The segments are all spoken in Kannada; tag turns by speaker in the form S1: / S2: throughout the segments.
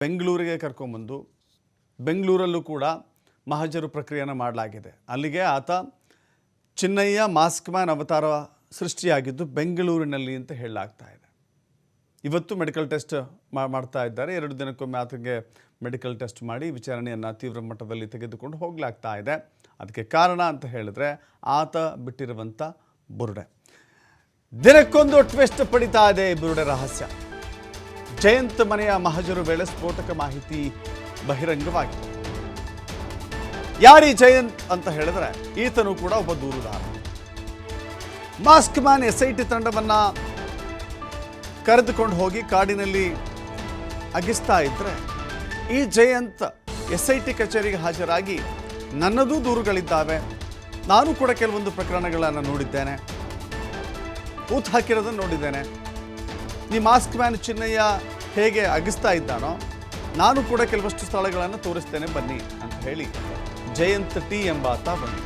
S1: ಬೆಂಗಳೂರಿಗೆ ಕರ್ಕೊಂಬಂದು ಬೆಂಗಳೂರಲ್ಲೂ ಕೂಡ ಮಹಜರು ಪ್ರಕ್ರಿಯೆಯನ್ನು ಮಾಡಲಾಗಿದೆ. ಅಲ್ಲಿಗೆ ಆತ ಚಿನ್ನಯ್ಯ ಮಾಸ್ಕ್ ಮ್ಯಾನ್ ಅವತಾರ ಸೃಷ್ಟಿಯಾಗಿದ್ದು ಬೆಂಗಳೂರಿನಲ್ಲಿ ಅಂತ ಹೇಳಲಾಗ್ತಾ ಇದೆ. ಇವತ್ತು ಮೆಡಿಕಲ್ ಟೆಸ್ಟ್ ಮಾಡ್ತಾ ಇದ್ದಾರೆ. 2 ದಿನಕ್ಕೊಮ್ಮೆ ಆತನಿಗೆ ಮೆಡಿಕಲ್ ಟೆಸ್ಟ್ ಮಾಡಿ ವಿಚಾರಣೆಯನ್ನು ತೀವ್ರ ಮಟ್ಟದಲ್ಲಿ ತೆಗೆದುಕೊಂಡು ಹೋಗಲಾಗ್ತಾ ಇದೆ. ಅದಕ್ಕೆ ಕಾರಣ ಅಂತ ಹೇಳಿದ್ರೆ ಆತ ಬಿಟ್ಟಿರುವಂಥ ಬುರುಡೆ. ದಿನಕ್ಕೊಂದು ಟ್ವಿಸ್ಟ್ ಪಡಿತಾ ಇದೆ ಈ ಬುರುಡೆ ರಹಸ್ಯ. ಜಯಂತ್ ಮನೆಯ ಮಹಜರು ವೇಳೆ ಸ್ಫೋಟಕ ಮಾಹಿತಿ ಬಹಿರಂಗವಾಗಿದೆ. ಯಾರೀ ಜಯಂತ್ ಅಂತ ಹೇಳಿದ್ರೆ ಈತನು ಕೂಡ ಒಬ್ಬ ದೂರುದಾರ. ಮಾಸ್ಕ್ ಮ್ಯಾನ್ SIT ತಂಡವನ್ನ ಕರೆದುಕೊಂಡು ಹೋಗಿ ಕಾಡಿನಲ್ಲಿ ಅಗಿಸ್ತಾ ಇದ್ರೆ ಈ ಜಯಂತ್ SIT ಕಚೇರಿಗೆ ಹಾಜರಾಗಿ ನನ್ನದೂ ದೂರುಗಳಿದ್ದಾವೆ, ನಾನು ಕೂಡ ಕೆಲವೊಂದು ಪ್ರಕರಣಗಳನ್ನು ನೋಡಿದ್ದೇನೆ, ಊತ್ ಹಾಕಿರೋದನ್ನು ನೋಡಿದ್ದೇನೆ, ಈ ಮಾಸ್ಕ್ ಮ್ಯಾನ್ ಚಿನ್ನಯ್ಯ ಹೇಗೆ ಅಗಿಸ್ತಾ ಇದ್ದಾನೋ ನಾನು ಕೂಡ ಕೆಲವಷ್ಟು ಸ್ಥಳಗಳನ್ನು ತೋರಿಸ್ತೇನೆ ಬನ್ನಿ ಅಂತ ಹೇಳಿ ಜಯಂತ್ ಟಿ ಎಂಬಾತ ಬನ್ನಿ.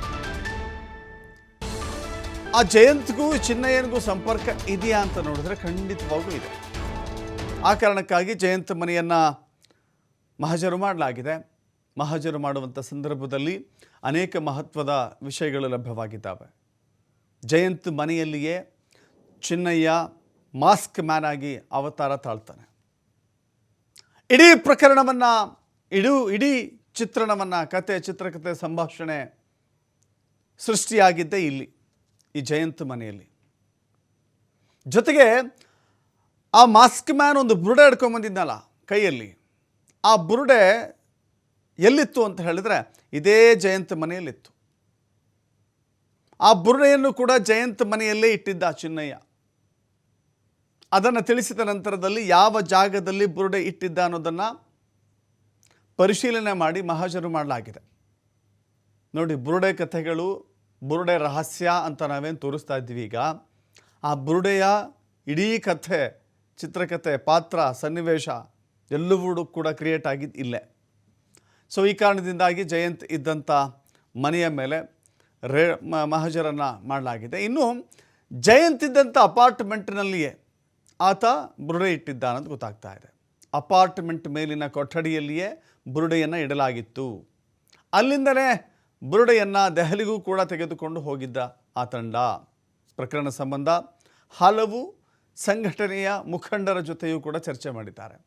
S1: ಆ ಜಯಂತ್ಗೂ ಚಿನ್ನಯ್ಯನಿಗೂ ಸಂಪರ್ಕ ಇದೆಯಾ ಅಂತ ನೋಡಿದ್ರೆ ಖಂಡಿತವಾಗೂ ಇದೆ. ಆ ಕಾರಣಕ್ಕಾಗಿ ಜಯಂತ್ ಮನೆಯನ್ನು ಮಹಜರು ಮಾಡಲಾಗಿದೆ. ಮಹಜರು ಮಾಡುವಂಥ ಸಂದರ್ಭದಲ್ಲಿ ಅನೇಕ ಮಹತ್ವದ ವಿಷಯಗಳು ಲಭ್ಯವಾಗಿದ್ದಾವೆ. ಜಯಂತ್ ಮನೆಯಲ್ಲಿಯೇ ಚಿನ್ನಯ್ಯ ಮಾಸ್ಕ್ ಮ್ಯಾನ್ ಆಗಿ ಅವತಾರ ತಾಳ್ತಾನೆ. ಇಡೀ ಪ್ರಕರಣವನ್ನು ಇಡೀ ಚಿತ್ರಣವನ್ನು ಚಿತ್ರಕಥೆ ಸಂಭಾಷಣೆ ಸೃಷ್ಟಿಯಾಗಿದ್ದೇ ಇಲ್ಲಿ ಈ ಜಯಂತ್ ಮನೆಯಲ್ಲಿ. ಜೊತೆಗೆ ಆ ಮಾಸ್ಕ್ ಮ್ಯಾನ್ ಒಂದು ಬುರುಡೆ ಹಿಡ್ಕೊಂಬಂದಿದ್ನಲ್ಲ ಕೈಯಲ್ಲಿ, ಆ ಬುರುಡೆ ಎಲ್ಲಿತ್ತು ಅಂತ ಹೇಳಿದ್ರೆ ಇದೇ ಜಯಂತ್ ಮನೆಯಲ್ಲಿತ್ತು. ಆ ಬುರುಡೆಯನ್ನು ಕೂಡ ಜಯಂತ್ ಮನೆಯಲ್ಲೇ ಇಟ್ಟಿದ್ದ ಚಿನ್ನಯ್ಯ. ಅದನ್ನು ತಿಳಿಸಿದ ನಂತರದಲ್ಲಿ ಯಾವ ಜಾಗದಲ್ಲಿ ಬುರುಡೆ ಇಟ್ಟಿದ್ದ ಅನ್ನೋದನ್ನು ಪರಿಶೀಲನೆ ಮಾಡಿ ಮಹಜರು ಮಾಡಲಾಗಿದೆ. ನೋಡಿ, ಬುರುಡೆ ಕಥೆಗಳು, ಬುರುಡೆ ರಹಸ್ಯ ಅಂತ ನಾವೇನು ತೋರಿಸ್ತಾ ಇದ್ದೀವಿ ಈಗ, ಆ ಬುರುಡೆಯ ಇಡೀ ಕಥೆ, ಚಿತ್ರಕಥೆ, ಪಾತ್ರ, ಸನ್ನಿವೇಶ ಎಲ್ಲವೂ ಕೂಡ ಕ್ರಿಯೇಟ್ ಆಗಿದ್ದು ಇಲ್ಲೇ. ಸೊ ಈ ಕಾರಣದಿಂದಾಗಿ ಜಯಂತ್ ಇದ್ದಂಥ ಮನೆಯ ಮೇಲೆ ಮಹಜರನ್ನು ಮಾಡಲಾಗಿದೆ. ಇನ್ನು ಜಯಂತ್ ಇದ್ದಂಥ ಅಪಾರ್ಟ್ಮೆಂಟ್ನಲ್ಲಿಯೇ ಆತ ಬುರುಡೆ ಇಟ್ಟಿದ್ದ ಅನ್ನೋದು ಗೊತ್ತಾಗ್ತಾ ಇದೆ. ಅಪಾರ್ಟ್ಮೆಂಟ್ ಮೇಲಿನ ಕೊಠಡಿಯಲ್ಲಿಯೇ ಬುರುಡೆಯನ್ನು ಇಡಲಾಗಿತ್ತು. ಅಲ್ಲಿಂದಲೇ ಬುರುಡೆಯನ್ನು ದೆಹಲಿಗೂ ಕೂಡ ತೆಗೆದುಕೊಂಡು ಹೋಗಿದ್ದ ಆ ತಂಡ. ಪ್ರಕರಣ ಸಂಬಂಧ ಹಲವು ಸಂಘಟನೆಯ ಮುಖಂಡರ ಜೊತೆಯೂ ಕೂಡ ಚರ್ಚೆ ಮಾಡಿದ್ದಾರೆ.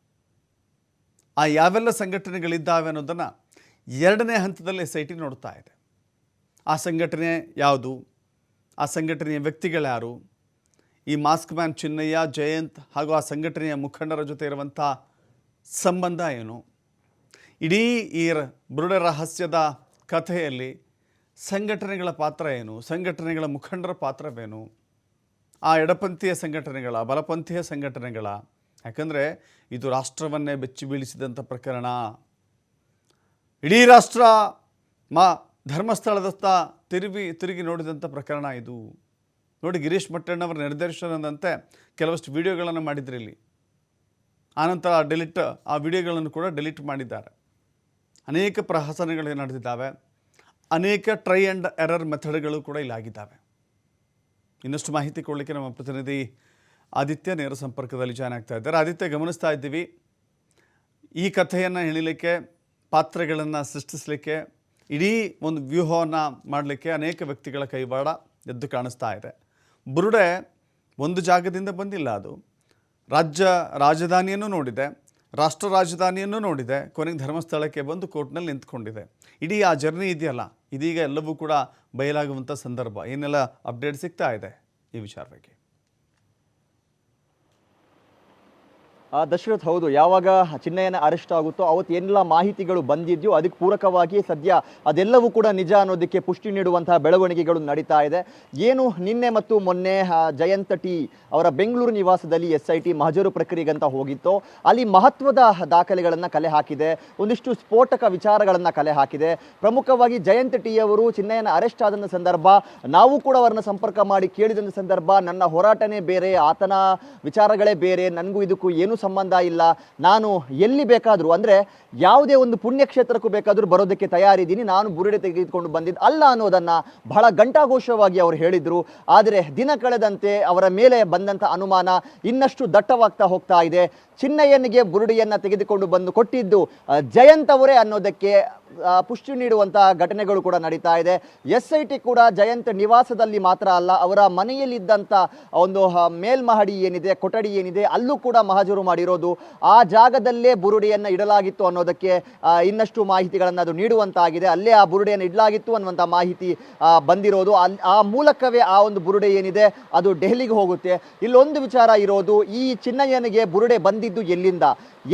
S1: ಆ ಯಾವೆಲ್ಲ ಸಂಘಟನೆಗಳಿದ್ದಾವೆ ಅನ್ನೋದನ್ನು 2ನೇ ಹಂತದಲ್ಲಿ SIT ನೋಡ್ತಾ ಇದೆ. ಆ ಸಂಘಟನೆ ಯಾವುದು, ಆ ಸಂಘಟನೆಯ ವ್ಯಕ್ತಿಗಳ್ಯಾರು, ಈ ಮಾಸ್ಕ್ ಮ್ಯಾನ್ ಚಿನ್ನಯ್ಯ, ಜಯಂತ್ ಹಾಗೂ ಆ ಸಂಘಟನೆಯ ಮುಖಂಡರ ಜೊತೆ ಇರುವಂಥ ಸಂಬಂಧ ಏನು, ಇಡೀ ಈ ಬುರುಡೆ ರಹಸ್ಯದ ಕಥೆಯಲ್ಲಿ ಸಂಘಟನೆಗಳ ಪಾತ್ರ ಏನು, ಸಂಘಟನೆಗಳ ಮುಖಂಡರ ಪಾತ್ರವೇನು, ಆ ಎಡಪಂಥೀಯ ಸಂಘಟನೆಗಳ, ಬಲಪಂಥೀಯ ಸಂಘಟನೆಗಳ, ಯಾಕಂದರೆ ಇದು ರಾಷ್ಟ್ರವನ್ನೇ ಬೆಚ್ಚಿ ಬೀಳಿಸಿದಂಥ ಪ್ರಕರಣ. ಇಡೀ ರಾಷ್ಟ್ರ ಧರ್ಮಸ್ಥಳದತ್ತ ತಿರುಗಿ ನೋಡಿದಂಥ ಪ್ರಕರಣ ಇದು. ನೋಡಿ, ಗಿರೀಶ್ ಮಟ್ಟಣ್ಣವರ ನಿರ್ದೇಶನದಂತೆ ಕೆಲವಷ್ಟು ವಿಡಿಯೋಗಳನ್ನು ಮಾಡಿದ್ರು ಇಲ್ಲಿ. ಆನಂತರ ಆ ವಿಡಿಯೋಗಳನ್ನು ಕೂಡ ಡಿಲೀಟ್ ಮಾಡಿದ್ದಾರೆ. ಅನೇಕ ಪ್ರಹಸನಗಳು ನಡೆದಿದ್ದಾವೆ. ಅನೇಕ ಟ್ರೈ ಆ್ಯಂಡ್ ಎರರ್ ಮೆಥಡ್ಗಳು ಕೂಡ ಇಲ್ಲಿ ಆಗಿದ್ದಾವೆ. ಇನ್ನಷ್ಟು ಮಾಹಿತಿ ಕೊಡಲಿಕ್ಕೆ ನಮ್ಮ ಪ್ರತಿನಿಧಿ ಆದಿತ್ಯ ನೇರ ಸಂಪರ್ಕದಲ್ಲಿ ಜಾಯ್ನ್ ಆಗ್ತಾ ಇದ್ದಾರೆ. ಆದಿತ್ಯ, ಗಮನಿಸ್ತಾ ಇದ್ದೀವಿ ಈ ಕಥೆಯನ್ನು ಹೇಳಲಿಕ್ಕೆ, ಪಾತ್ರಗಳನ್ನು ಸೃಷ್ಟಿಸಲಿಕ್ಕೆ, ಇಡೀ ಒಂದು ವ್ಯೂಹವನ್ನು ಮಾಡಲಿಕ್ಕೆ ಅನೇಕ ವ್ಯಕ್ತಿಗಳ ಕೈವಾಡ ಎದ್ದು ಕಾಣಿಸ್ತಾ ಇದೆ. ಬುರುಡೆ ಒಂದು ಜಾಗದಿಂದ ಬಂದಿಲ್ಲ, ಅದು ರಾಜಧಾನಿಯನ್ನು ನೋಡಿದೆ, ರಾಷ್ಟ್ರ ರಾಜಧಾನಿಯನ್ನು ನೋಡಿದೆ, ಕೊನೆಗೆ ಧರ್ಮಸ್ಥಳಕ್ಕೆ ಬಂದು ಕೋರ್ಟ್ನಲ್ಲಿ ನಿಂತ್ಕೊಂಡಿದೆ. ಇಡೀ ಆ ಜರ್ನಿ ಇದೆಯಲ್ಲ, ಇದೀಗ ಎಲ್ಲವೂ ಕೂಡ ಬಯಲಾಗುವಂಥ ಸಂದರ್ಭ. ಏನೆಲ್ಲ ಅಪ್ಡೇಟ್ ಸಿಗ್ತಾ ಇದೆ ಈ ವಿಚಾರವಾಗಿ?
S2: ದಶರಥ್, ಹೌದು, ಯಾವಾಗ ಚಿನ್ನಯ್ಯನ ಅರೆಸ್ಟ್ ಆಗುತ್ತೋ ಅವತ್ತು ಎಲ್ಲ ಮಾಹಿತಿಗಳು ಬಂದಿದ್ಯೋ ಅದಕ್ಕೆ ಪೂರಕವಾಗಿ ಸದ್ಯ ಅದೆಲ್ಲವೂ ಕೂಡ ನಿಜ ಅನ್ನೋದಕ್ಕೆ ಪುಷ್ಟಿ ನೀಡುವಂತಹ ಬೆಳವಣಿಗೆಗಳು ನಡೀತಾ ಇದೆ. ಏನು ನಿನ್ನೆ ಮತ್ತು ಮೊನ್ನೆ ಜಯಂತ್ ಟಿ ಅವರ ಬೆಂಗಳೂರು ನಿವಾಸದಲ್ಲಿ SIT ಮಹಜರು ಪ್ರಕ್ರಿಯೆಗಂತ ಹೋಗಿತ್ತೋ ಅಲ್ಲಿ ಮಹತ್ವದ ದಾಖಲೆಗಳನ್ನು ಕಲೆ ಹಾಕಿದೆ, ಒಂದಿಷ್ಟು ಸ್ಫೋಟಕ ವಿಚಾರಗಳನ್ನು ಕಲೆ ಹಾಕಿದೆ. ಪ್ರಮುಖವಾಗಿ ಜಯಂತ್ ಟಿ ಅವರು ಚಿನ್ನಯ್ಯನ ಅರೆಸ್ಟ್ ಆದಂಥ ಸಂದರ್ಭ, ನಾವು ಕೂಡ ಅವರನ್ನ ಸಂಪರ್ಕ ಮಾಡಿ ಕೇಳಿದಂಥ ಸಂದರ್ಭ, ನನ್ನ ಹೋರಾಟನೇ ಬೇರೆ, ಆತನ ವಿಚಾರಗಳೇ ಬೇರೆ, ನನಗೂ ಇದಕ್ಕೂ ಏನು ಸಂಬಂಧ ಇಲ್ಲ, ನಾನು ಎಲ್ಲಿ ಬೇಕಾದರೂ ಅಂದರೆ ಯಾವುದೇ ಒಂದು ಪುಣ್ಯಕ್ಷೇತ್ರಕ್ಕೂ ಬೇಕಾದರೂ ಬರೋದಕ್ಕೆ ತಯಾರಿದ್ದೀನಿ, ನಾನು ಬುರುಡೆ ತೆಗೆದುಕೊಂಡು ಬಂದಿದ್ದು ಅಲ್ಲ ಅನ್ನೋದನ್ನು ಬಹಳ ಘಂಟಾಘೋಷವಾಗಿ ಅವರು ಹೇಳಿದರು. ಆದರೆ ದಿನ ಕಳೆದಂತೆ ಅವರ ಮೇಲೆ ಬಂದಂಥ ಅನುಮಾನ ಇನ್ನಷ್ಟು ದಟ್ಟವಾಗ್ತಾ ಹೋಗ್ತಾ ಇದೆ. ಚಿನ್ನಯ್ಯನಿಗೆ ಬುರುಡೆಯನ್ನು ತೆಗೆದುಕೊಂಡು ಬಂದು ಕೊಟ್ಟಿದ್ದು ಜಯಂತ್ ಅವರೇ ಅನ್ನೋದಕ್ಕೆ ಪುಷ್ಟಿ ನೀಡುವಂಥ ಘಟನೆಗಳು ಕೂಡ ನಡೀತಾ ಇದೆ. SIT ಕೂಡ ಜಯಂತ್ ನಿವಾಸದಲ್ಲಿ ಮಾತ್ರ ಅಲ್ಲ, ಅವರ ಮನೆಯಲ್ಲಿದ್ದಂಥ ಒಂದು ಮೇಲ್ಮಹಡಿ ಏನಿದೆ, ಕೊಠಡಿ ಏನಿದೆ, ಅಲ್ಲೂ ಕೂಡ ಮಹಜರು ಮಾಡಿರೋದು. ಆ ಜಾಗದಲ್ಲೇ ಬುರುಡೆಯನ್ನು ಇಡಲಾಗಿತ್ತು ಅನ್ನೋದಕ್ಕೆ ಇನ್ನಷ್ಟು ಮಾಹಿತಿಗಳನ್ನು ಅದು ನೀಡುವಂತಾಗಿದೆ. ಅಲ್ಲೇ ಆ ಬುರುಡೆಯನ್ನು ಇಡಲಾಗಿತ್ತು ಅನ್ನುವಂಥ ಮಾಹಿತಿ ಬಂದಿರೋದು. ಆ ಮೂಲಕವೇ ಆ ಒಂದು ಬುರುಡೆ ಏನಿದೆ ಅದು ದೆಹಲಿಗೆ ಹೋಗುತ್ತೆ. ಇಲ್ಲೊಂದು ವಿಚಾರ ಇರೋದು, ಈ ಚಿನ್ನಯ್ಯನಿಗೆ ಬುರುಡೆ ಬಂದಿದ್ದು ಎಲ್ಲಿಂದ,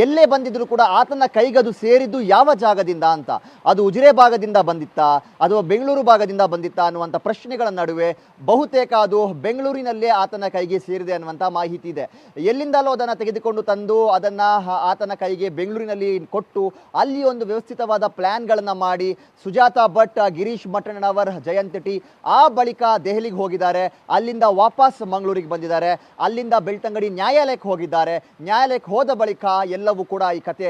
S2: ಎಲ್ಲೇ ಬಂದಿದ್ರು ಕೂಡ ಆತನ ಕೈಗದು ಸೇರಿದ್ದು ಯಾವ ಜಾಗದಿಂದ ಅಂತ, ಅದು ಉಜಿರೆ ಭಾಗದಿಂದ ಬಂದಿತ್ತಾ ಅಥವಾ ಬೆಂಗಳೂರು ಭಾಗದಿಂದ ಬಂದಿತ್ತಾ ಅನ್ನುವಂಥ ಪ್ರಶ್ನೆಗಳ ನಡುವೆ ಬಹುತೇಕ ಅದು ಬೆಂಗಳೂರಿನಲ್ಲೇ ಆತನ ಕೈಗೆ ಸೇರಿದೆ ಅನ್ನುವಂಥ ಮಾಹಿತಿ ಇದೆ. ಎಲ್ಲಿಂದಲೂ ಅದನ್ನು ತೆಗೆದುಕೊಂಡು ತಂದು ಅದನ್ನು ಆತನ ಕೈಗೆ ಬೆಂಗಳೂರಿನಲ್ಲಿ ಕೊಟ್ಟು ಅಲ್ಲಿ ಒಂದು ವ್ಯವಸ್ಥಿತವಾದ ಪ್ಲ್ಯಾನ್ಗಳನ್ನು ಮಾಡಿ ಸುಜಾತಾ ಭಟ್, ಗಿರೀಶ್ ಮಠಣ್ಣನವರ್, ಜಯಂತ್ ಟಿ ಆ ಬಳಿಕ ದೆಹಲಿಗೆ ಹೋಗಿದ್ದಾರೆ. ಅಲ್ಲಿಂದ ವಾಪಸ್ ಮಂಗಳೂರಿಗೆ ಬಂದಿದ್ದಾರೆ. ಅಲ್ಲಿಂದ ಬೆಳ್ತಂಗಡಿ ನ್ಯಾಯಾಲಯಕ್ಕೆ ಹೋಗಿದ್ದಾರೆ. ನ್ಯಾಯಾಲಯಕ್ಕೆ ಹೋದ ಬಳಿಕ ಎಲ್ಲವೂ ಕೂಡ ಈ ಕತೆ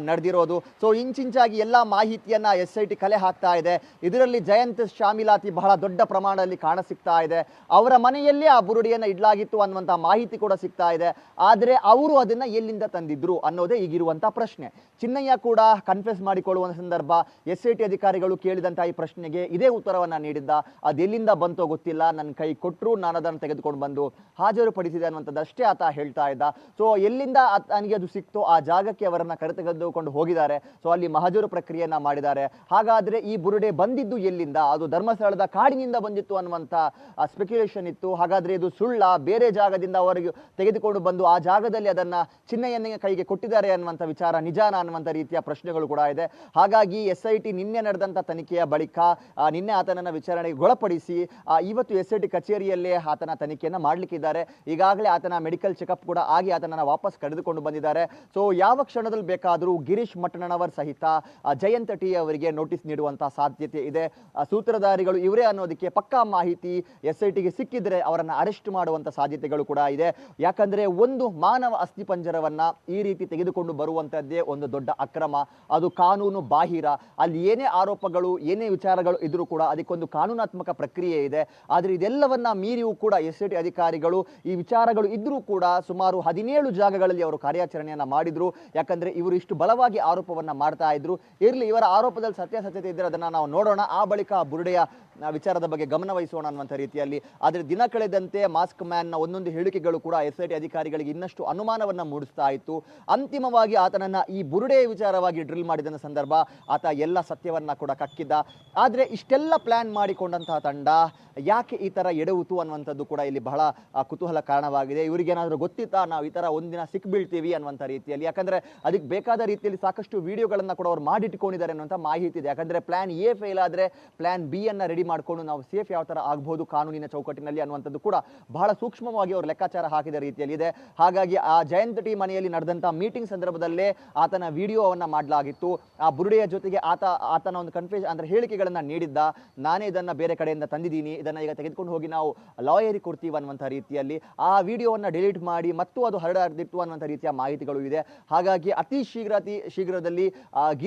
S2: ನಡೆದಿರೋದು. ಸೊ ಇಂಚಿಂಚಾಗಿ ಎಲ್ಲ ಮಾಹಿತಿಯನ್ನು SIT ಕಲೆ ಹಾಕ್ತಾ ಇದೆ. ಇದರಲ್ಲಿ ಜಯಂತ್ ಶಾಮಿಲಾತಿ ಬಹಳ ದೊಡ್ಡ ಪ್ರಮಾಣದಲ್ಲಿ ಕಾಣಸಿಗ್ತಾ ಇದೆ. ಅವರ ಮನೆಯಲ್ಲೇ ಆ ಬುರುಡೆಯನ್ನು ಇಡಲಾಗಿತ್ತು ಅನ್ನುವಂಥ ಮಾಹಿತಿ ಕೂಡ ಸಿಗ್ತಾ ಇದೆ. ಆದರೆ ಅವರು ಅದನ್ನು ಎಲ್ಲಿಂದ ತಂದಿದ್ರು ಅನ್ನೋದೇ ಈಗಿರುವಂಥ ಪ್ರಶ್ನೆ. ಚಿನ್ನಯ್ಯ ಕೂಡ ಕನ್ಫೆಸ್ ಮಾಡಿಕೊಳ್ಳುವ ಸಂದರ್ಭ SIT ಅಧಿಕಾರಿಗಳು ಕೇಳಿದಂಥ ಈ ಪ್ರಶ್ನೆಗೆ ಇದೇ ಉತ್ತರವನ್ನು ನೀಡಿದ್ದ. ಅದೆಲ್ಲಿಂದ ಬಂತೋ ಗೊತ್ತಿಲ್ಲ, ನನ್ನ ಕೈ ಕೊಟ್ಟರು, ನಾನು ಅದನ್ನು ತೆಗೆದುಕೊಂಡು ಬಂದು ಹಾಜರುಪಡಿಸಿದೆ ಅನ್ನುವಂಥದ್ದಷ್ಟೇ ಆತ ಹೇಳ್ತಾ ಇದ್ದ. ಸೊ ಎಲ್ಲಿಂದ ನನಗೆ ಅದು ಸಿಕ್ತೋ ಆ ಜಾಗಕ್ಕೆ ಅವರನ್ನು ಕರೆತೆಗೆದುಕೊಂಡು ಹೋಗಿದ್ದಾರೆ. ಸೊ ಅಲ್ಲಿ ಮಹಜರು ಪ್ರಕ್ರಿಯೆಯನ್ನು ಮಾಡಿದ್ದಾರೆ. ಹಾಗಾದರೆ ಈ ಬುರುಡೆ ಬಂದಿದ್ದು ಎಲ್ಲಿಂದ, ಅದು ಧರ್ಮಸ್ಥಳದ ಕಾಡಿನಿಂದ ಬಂದಿತ್ತು ಅನ್ನುವಂಥ ಸ್ಪೆಕ್ಯುಲೇಷನ್ ಇತ್ತು. ಹಾಗಾದರೆ ಇದು ಸುಳ್ಳ, ಬೇರೆ ಜಾಗದಿಂದ ಅವರಿಗೆ ತೆಗೆದುಕೊಂಡು ಬಂದು ಆ ಜಾಗದಲ್ಲಿ ಅದನ್ನು ಚಿನ್ನಯ್ಯನ ಕೈಗೆ ಕೊಟ್ಟಿದ್ದಾರೆ ಅನ್ನುವಂಥ ವಿಚಾರ ನಿಜಾನ ಅನ್ನುವಂಥ ರೀತಿಯ ಪ್ರಶ್ನೆಗಳು ಕೂಡ ಇದೆ. ಹಾಗಾಗಿ SIT ನಿನ್ನೆ ನಡೆದಂಥ ತನಿಖೆಯ ಬಳಿಕ ನಿನ್ನೆ ಆತನನ್ನು ವಿಚಾರಣೆಗೆ ಒಳಪಡಿಸಿ ಇವತ್ತು SIT ಕಚೇರಿಯಲ್ಲೇ ಆತನ ತನಿಖೆಯನ್ನು ಮಾಡಲಿಕ್ಕಿದ್ದಾರೆ. ಈಗಾಗಲೇ ಆತನ ಮೆಡಿಕಲ್ ಚೆಕಪ್ ಕೂಡ ಆಗಿ ಆತನನ್ನು ವಾಪಸ್ ಕರೆದುಕೊಂಡು ಬಂದಿದ್ದಾರೆ. ಸೊ ಯಾವ ಕ್ಷಣದಲ್ಲಿ ಬೇಕಾದರೂ ಗಿರೀಶ್ ಮಠಣ್ಣನವರ್ ಸಹಿತ ಜಯಂತ್ ಟಿ ಅವರಿಗೆ ನೋಟಿಸ್ ನೀಡುವಂಥ ಸಾಧ್ಯತೆ ಇದೆ. ಸೂತ್ರಧಾರಿಗಳು ಇವರೇ ಅನ್ನೋದಕ್ಕೆ ಪಕ್ಕಾ ಮಾಹಿತಿ SITಗೆ ಸಿಕ್ಕಿದ್ರೆ ಅವರನ್ನು ಅರೆಸ್ಟ್ ಮಾಡುವಂಥ ಸಾಧ್ಯತೆಗಳು ಕೂಡ ಇದೆ. ಯಾಕಂದರೆ ಒಂದು ಮಾನವ ಅಸ್ಥಿಪಂಜರವನ್ನು ಈ ರೀತಿ ತೆಗೆದುಕೊಂಡು ಬರುವಂಥದ್ದೇ ಒಂದು ದೊಡ್ಡ ಅಕ್ರಮ, ಅದು ಕಾನೂನು ಬಾಹಿರ. ಅಲ್ಲಿ ಏನೇ ಆರೋಪಗಳು, ಏನೇ ವಿಚಾರಗಳು ಇದ್ರೂ ಕೂಡ ಅದಕ್ಕೊಂದು ಕಾನೂನಾತ್ಮಕ ಪ್ರಕ್ರಿಯೆ ಇದೆ. ಆದರೆ ಇದೆಲ್ಲವನ್ನ ಮೀರಿಯೂ ಕೂಡ SIT ಅಧಿಕಾರಿಗಳು ಈ ವಿಚಾರಗಳು ಇದ್ರೂ ಕೂಡ ಸುಮಾರು 17 ಜಾಗಗಳಲ್ಲಿ ಅವರು ಕಾರ್ಯಾಚರಣೆಯನ್ನು ಮಾಡಿದ್ರು. ಯಾಕಂದರೆ ಇವರು ಇಷ್ಟು ಬಲವಾಗಿ ಆರೋಪವನ್ನು ಮಾಡ್ತಾ ಇದ್ರು. ಇರಲಿ, ಇವರ ಆರೋಪದಲ್ಲಿ ಸತ್ಯಾಸತ್ಯತೆ ಇದ್ದರೆ ಅದನ್ನು ನಾವು ನೋಡೋಣ, ಆ ಬಳಿಕ ಬುರುಡೆಯ ವಿಚಾರದ ಬಗ್ಗೆ ಗಮನ ವಹಿಸೋಣ ಅನ್ನುವಂಥ ರೀತಿಯಲ್ಲಿ. ಆದರೆ ದಿನ ಕಳೆದಂತೆ ಮಾಸ್ಕ್ ಮ್ಯಾನ್ನ ಒಂದೊಂದು ಹೇಳಿಕೆಗಳು ಕೂಡ SIT ಅಧಿಕಾರಿಗಳಿಗೆ ಇನ್ನಷ್ಟು ಅನುಮಾನವನ್ನು ಮೂಡಿಸ್ತಾ ಇತ್ತು. ಅಂತಿಮವಾಗಿ ಆತನನ್ನು ಈ ಬುರುಡೆಯ ವಿಚಾರವಾಗಿ ಡ್ರಿಲ್ ಮಾಡಿದ ಸಂದರ್ಭ ಆತ ಎಲ್ಲ ಸತ್ಯವನ್ನು ಕೂಡ ಕಕ್ಕಿದ್ದ. ಆದರೆ ಇಷ್ಟೆಲ್ಲ ಪ್ಲ್ಯಾನ್ ಮಾಡಿಕೊಂಡಂತಹ ತಂಡ ಯಾಕೆ ಈ ಥರ ಎಡವುತು ಅನ್ನುವಂಥದ್ದು ಕೂಡ ಇಲ್ಲಿ ಬಹಳ ಕುತೂಹಲ ಕಾರಣವಾಗಿದೆ. ಇವರಿಗೇನಾದರೂ ಗೊತ್ತಿತ್ತಾ ನಾವು ಈ ಥರ ಒಂದಿನ ಸಿಕ್ಬೀಳ್ತೀವಿ ಅನ್ನುವಂಥ ರೀತಿಯಲ್ಲಿ? ಯಾಕಂದರೆ ಅದಕ್ಕೆ ಬೇಕಾದ ರೀತಿಯಲ್ಲಿ ಸಾಕಷ್ಟು ವಿಡಿಯೋಗಳನ್ನು ಕೂಡ ಅವ್ರು ಮಾಡಿಟ್ಕೊಂಡಿದ್ದಾರೆ ಅನ್ನುವಂಥ ಮಾಹಿತಿ ಇದೆ. ಯಾಕಂದರೆ ಪ್ಲ್ಯಾನ್ A ಫೇಲ್ ಆದರೆ ಪ್ಲ್ಯಾನ್ B ಅನ್ನು ರೆಡಿ ಮಾಡಿಕೊಂಡು ನಾವು ಸೇಫ್ ಯಾವ ಥರ ಆಗ್ಬೋದು ಕಾನೂನಿನ ಚೌಕಟ್ಟಿನಲ್ಲಿ ಅನ್ನುವಂಥದ್ದು ಕೂಡ ಬಹಳ ಸೂಕ್ಷ್ಮವಾಗಿ ಅವರು ಲೆಕ್ಕಾಚಾರ ಹಾಕಿದ ರೀತಿಯಲ್ಲಿ ಇದೆ. ಹಾಗಾಗಿ ಆ ಜಯಂತ್ ಟಿ ಮನೆಯಲ್ಲಿ ನಡೆದಂಥ ಮೀಟಿಂಗ್ ಸಂದರ್ಭದಲ್ಲೇ ಆತನ ವಿಡಿಯೋವನ್ನು ಮಾಡಲಾಗಿತ್ತು. ಆ ಬುರುಡೆಯ ಜೊತೆಗೆ ಆತನ ಒಂದು ಅಂದರೆ ಹೇಳಿಕೆಗಳನ್ನು ನೀಡಿದ್ದ, ನಾನೇ ಇದನ್ನು ಬೇರೆ ಕಡೆಯಿಂದ ತಂದಿದ್ದೀನಿ, ಇದನ್ನು ಈಗ ತೆಗೆದುಕೊಂಡು ಹೋಗಿ ನಾವು ಲಾಯರಿಗೆ ಕೊಡ್ತೀವಿ ಅನ್ನುವಂಥ ರೀತಿಯಲ್ಲಿ ಆ ವಿಡಿಯೋವನ್ನು ಡಿಲೀಟ್ ಮಾಡಿ ಮತ್ತು ಅದು ಹರಡಾಡ್ದಿತ್ತು ಅನ್ನುವಂಥ ರೀತಿಯ ಮಾಹಿತಿಗಳು ಇದೆ. ಹಾಗಾಗಿ ಅತಿ ಶೀಘ್ರದಲ್ಲಿ